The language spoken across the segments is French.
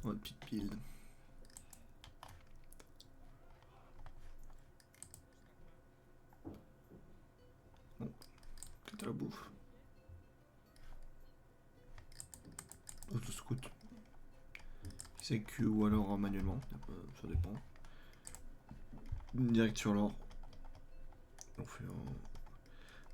Oh, une petite build. Bon, peut-être la bouffe. Auto-scout. C'est Q ou alors manuellement, ça dépend. Direct sur l'or. On fait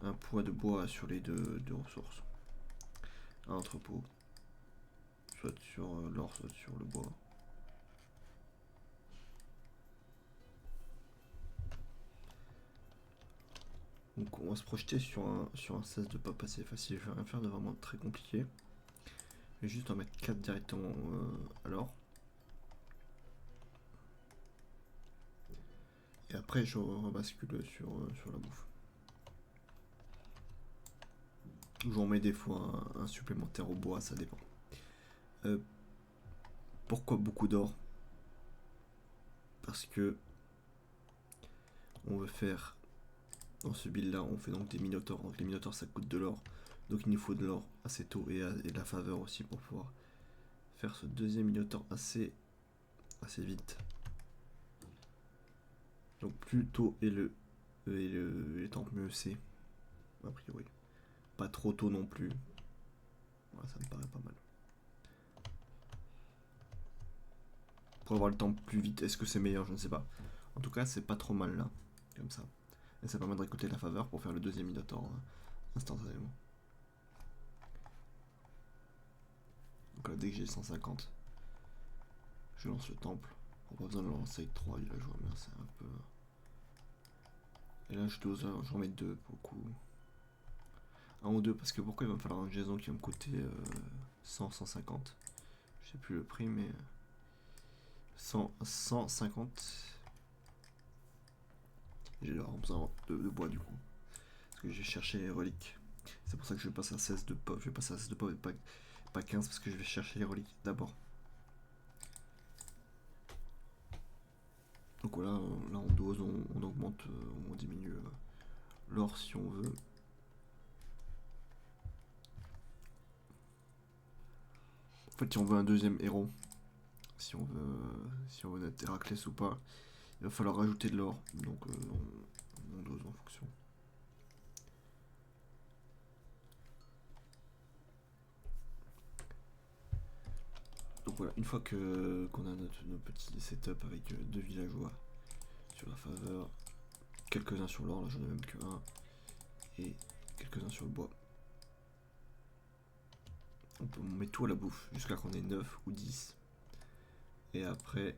un poids de bois sur les deux ressources. Un entrepôt. Soit sur l'or, soit sur le bois. Donc on va se projeter sur un 16 de pop assez facile. Je vais rien faire de vraiment très compliqué. Je vais juste en mettre 4 directement à l'or. Et après je rebascule sur la bouffe. J'en mets des fois un supplémentaire au bois, ça dépend. Pourquoi beaucoup d'or? Parce que on veut faire dans ce build là, on fait donc des minotaures. Donc les minotaures ça coûte de l'or, donc il nous faut de l'or assez tôt et de la faveur aussi pour pouvoir faire ce deuxième minotaure assez vite. Donc plus tôt et les temps mieux c'est, a priori. Pas trop tôt non plus. Voilà, ça me paraît pas mal. Pour avoir le temps plus vite, est-ce que c'est meilleur? Je ne sais pas. En tout cas, c'est pas trop mal là, comme ça. Et ça permet de récolter la faveur pour faire le deuxième minotaure instantanément. Donc là, dès que j'ai 150, je lance le temple. On n'a pas besoin de le lancer avec 3 villageois, mais c'est un peu. Et là, je dose, j'en mets 2 pour le coup. Un ou deux, parce que pourquoi il va me falloir un jason qui va me coûter 100, 150. Je sais plus le prix, mais 150. J'ai besoin de bois du coup. Parce que j'ai cherché les reliques. C'est pour ça que je vais passer à 16 de pop. Je vais passer à 16 de pop et pas 15 parce que je vais chercher les reliques d'abord. Donc voilà, là on dose, on augmente, on diminue l'or si on veut. En fait, si on veut un deuxième héros, si on veut être Héraclès ou pas, il va falloir rajouter de l'or. Donc on dose en fonction. Donc voilà, une fois qu'on a notre petit setup avec deux villageois sur la faveur, quelques-uns sur l'or, là j'en ai même que un, et quelques-uns sur le bois. On met tout à la bouffe jusqu'à qu'on ait 9 ou 10. Et après,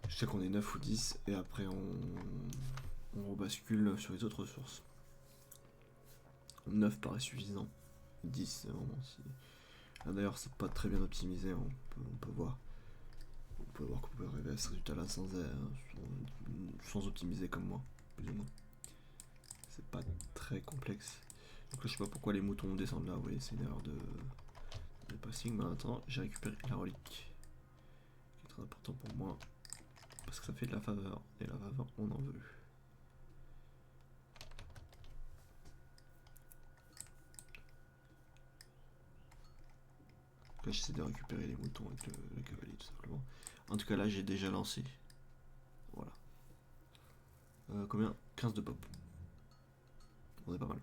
jusqu'à qu'on ait 9 ou 10, et après on rebascule sur les autres ressources. 9 paraît suffisant. 10 c'est vraiment si. Là d'ailleurs c'est pas très bien optimisé, on peut voir. On peut voir qu'on peut arriver à ce résultat là sans optimiser comme moi, plus ou moins. C'est pas très complexe. Donc là je sais pas pourquoi les moutons descendent là, vous voyez c'est une erreur de passing, mais en attendant j'ai récupéré la relique. Qui est très important pour moi. Parce que ça fait de la faveur, et la faveur on en veut. Là j'essaie de récupérer les moutons avec le cavalier tout simplement. En tout cas là j'ai déjà lancé. Voilà. Combien? 15 de pop. On est pas mal.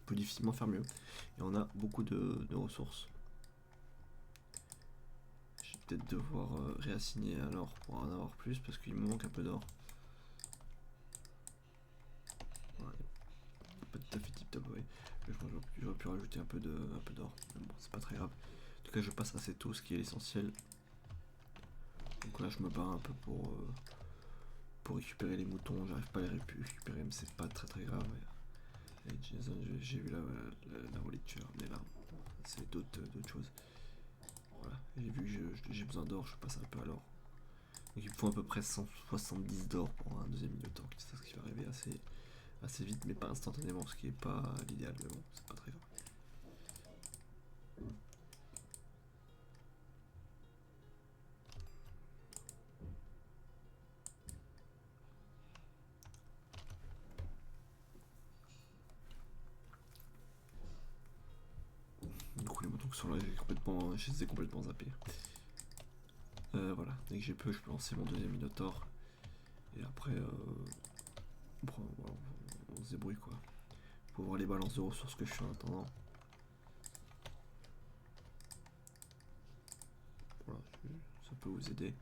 On peut difficilement faire mieux. Et on a beaucoup de ressources. Je vais peut-être devoir réassigner alors pour en avoir plus parce qu'il me manque un peu d'or. Ouais. Pas tout à fait tip top, ouais. J'aurais pu rajouter un peu d'or. Mais bon, c'est pas très grave. En tout cas, je passe assez tôt, ce qui est l'essentiel. Donc là, je me bats un peu pour récupérer les moutons. J'arrive pas à les récupérer, mais c'est pas très grave. Et Jason, j'ai vu la relique que tu as ramenée là. C'est d'autres choses. Voilà, j'ai vu que j'ai besoin d'or, je passe un peu à l'or. Donc il me faut à peu près 170 d'or pour un deuxième minotaure, ce qui va arriver assez vite, mais pas instantanément, ce qui est pas l'idéal, mais bon, c'est pas très grave. Du coup, les Donc sur là, je les ai complètement zappés. Voilà, dès que j'ai peu, je peux lancer mon deuxième Minotaur. Et après, voilà, on se débrouille quoi. Faut voir les balances de ressources que je fais en attendant. Voilà, ça peut vous aider.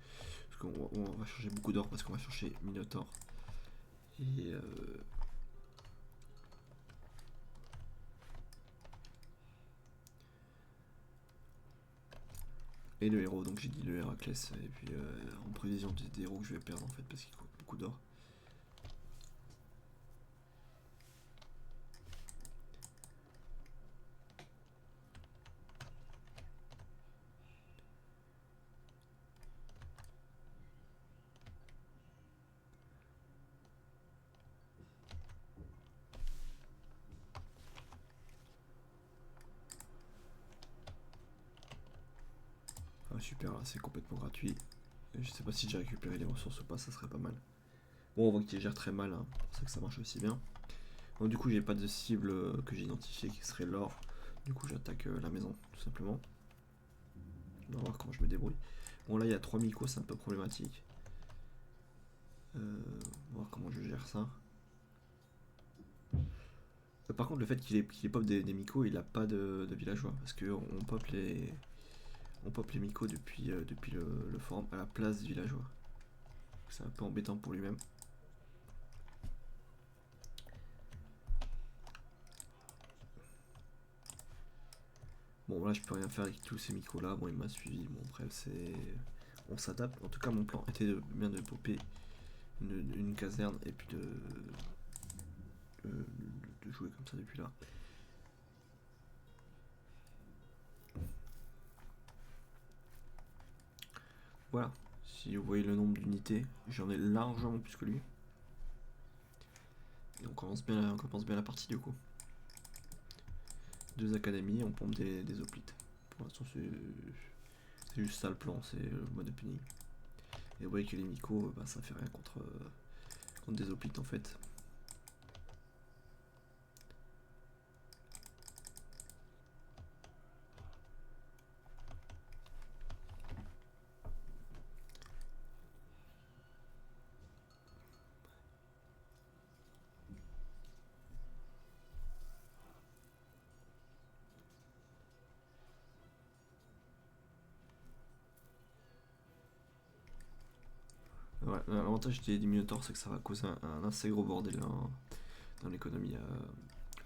Parce qu'on va chercher beaucoup d'or parce qu'on va chercher Minotaur. Et et le héros, donc j'ai dit le Héraclès, et puis en prévision des héros que je vais perdre en fait parce qu'il coûte beaucoup d'or. Ah super, là c'est complètement gratuit. Et je sais pas si j'ai récupéré les ressources ou pas, ça serait pas mal. Bon, on voit qu'il gère très mal, hein. C'est pour ça que ça marche aussi bien. Donc du coup j'ai pas de cible que j'ai identifiée qui serait l'or. Du coup j'attaque la maison tout simplement. On va voir comment je me débrouille. Bon là il y a 3 micos, c'est un peu problématique. On va voir comment je gère ça. Par contre le fait qu'il ait pop des micos, il a pas de villageois. Parce que on pop les micos depuis le forum à la place des villageois. C'est un peu embêtant pour lui-même. Bon là je peux rien faire avec tous ces micos là, bon il m'a suivi, bon bref c'est... On s'adapte, en tout cas mon plan était bien de popper une caserne et puis de jouer comme ça depuis là. Voilà, si vous voyez le nombre d'unités, j'en ai largement plus que lui. Et on commence bien la partie du coup. 2 académies, on pompe des hoplites. Pour l'instant c'est juste ça le plan, c'est le mode opening. Et vous voyez que les micos, bah, ça fait rien contre des hoplites en fait. Ouais, l'avantage des Minotaurs c'est que ça va causer un assez gros bordel dans l'économie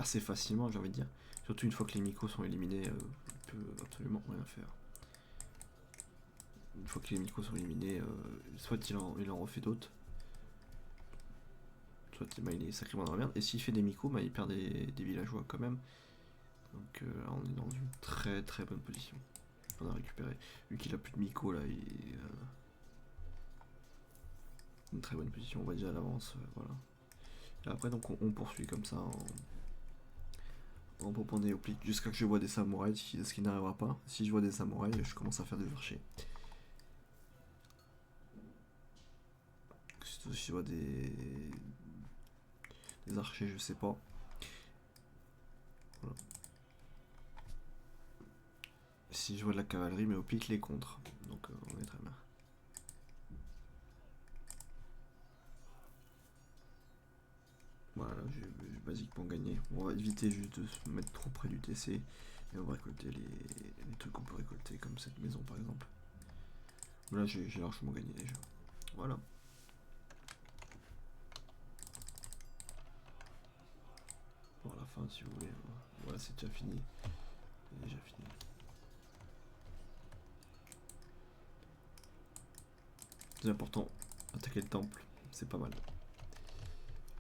assez facilement j'ai envie de dire. Surtout une fois que les micos sont éliminés, on peut absolument rien faire. Une fois que les micos sont éliminés, soit il en refait d'autres, soit il est sacrément dans la merde, et s'il fait des micos, il perd des villageois quand même. Donc là on est dans une très très bonne position. On a récupéré, vu qu'il a plus de micos là, il est une très bonne position, on va dire à l'avance, voilà. Et après donc on poursuit comme ça en pompant des hoplites jusqu'à ce que je vois des samouraïs, ce qui n'arrivera pas. Si je vois des samouraïs, je commence à faire des archers. Si je vois des archers, je sais pas. Voilà. Si je vois de la cavalerie, mes hoplites les contre. Donc on est très bien. Voilà, j'ai basiquement gagné. On va éviter juste de se mettre trop près du TC. Et on va récolter les trucs qu'on peut récolter, comme cette maison par exemple. Là j'ai largement gagné déjà. Voilà. Pour la fin si vous voulez. Voilà, c'est déjà fini. C'est déjà fini. C'est important, attaquer le temple, c'est pas mal.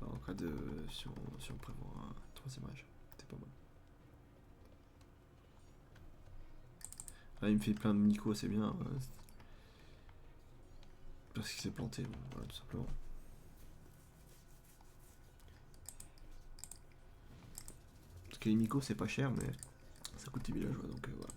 Alors, en cas de... Si on prévoit un troisième âge, c'est pas mal. Là il me fait plein de micos, c'est bien. Parce qu'il s'est planté, bon, voilà tout simplement. Parce que les micos c'est pas cher mais ça coûte des villageois donc voilà.